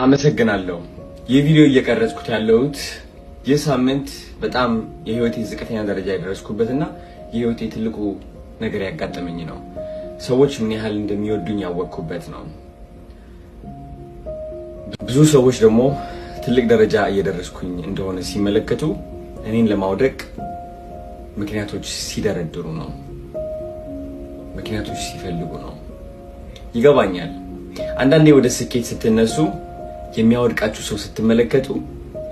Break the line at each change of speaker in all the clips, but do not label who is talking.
አመሰግናለሁ። ይህ ቪዲዮ እየቀረጽኩት ያለሁት የሳምንት በጣም የህይወቴ ዝቅተኛ ደረጃ የደረስኩበትና የህይወቴ ትልቁ ነገር ያጋጠመኝ ነው። ሰዎች ምን ያህል እንደሚወዱኝ ያወቅኩበት ነው። ብዙ ሰዎች ደግሞ ትልቅ ደረጃ እየደረስኩኝ እንደሆነ ሲመለከቱ እኔን ለማውደቅ ምክንያቶች ሲደረድሩ ነው። ምክንያቶች ሲፈልጉ ነው። ይገባኛል። አንዳንዴ ወደ ስኬት ስትነሱ የሚያወድቃችሁ ሰው ስትመለከቱ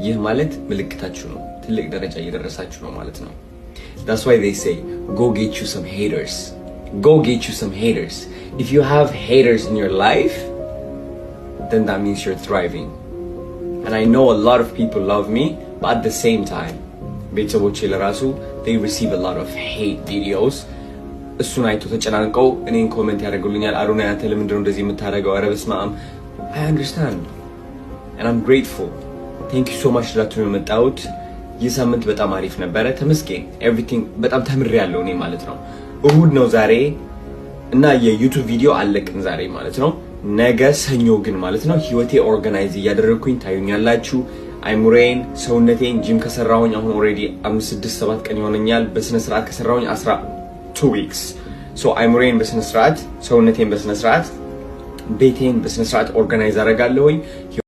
ይህ ማለት ምልክታችሁ ነው። ትልቅ ደረጃ እየደረሳችሁ ነው ማለት ነው። That's why they say go get you some haters. Go get you some haters. If you have haters in your life, then that means you're thriving. And I know a lot of people love me, but at the same time, ቤተሰቦቼ ለራሱ they receive a lot of hate videos. እሱን አይቶ ተጨናንቀው እኔን ኮሜንት ያደርጉልኛል። አሩና አንተ ለምንድነው እንደዚህ የምታደርገው? ኧረ በስመ አብ። I understand and I'm grateful. Thank you so much ላችሁ የመጣሁት። ይህ ሳምንት በጣም አሪፍ ነበረ። ተመስገን። everything በጣም ተምሬያለሁ እኔ ማለት ነው። እሁድ ነው ዛሬ እና የዩቲዩብ ቪዲዮ አለቅን ዛሬ ማለት ነው። ነገ ሰኞ ግን ማለት ነው ህይወቴ ኦርጋናይዝ እያደረኩኝ ታዩኛላችሁ። አይሙሬን ሰውነቴን ጂም ከሰራሁኝ አሁን ኦሬዲ 5-6-7 ቀን ይሆነኛል። በስነ ስርዓት ከሰራሁኝ 2 weeks. So አይሙሬን በስነ ስርዓት ሰውነቴን በስነ ስርዓት ቤቴን በስነ ስርዓት ኦርጋናይዝ አደርጋለሁኝ።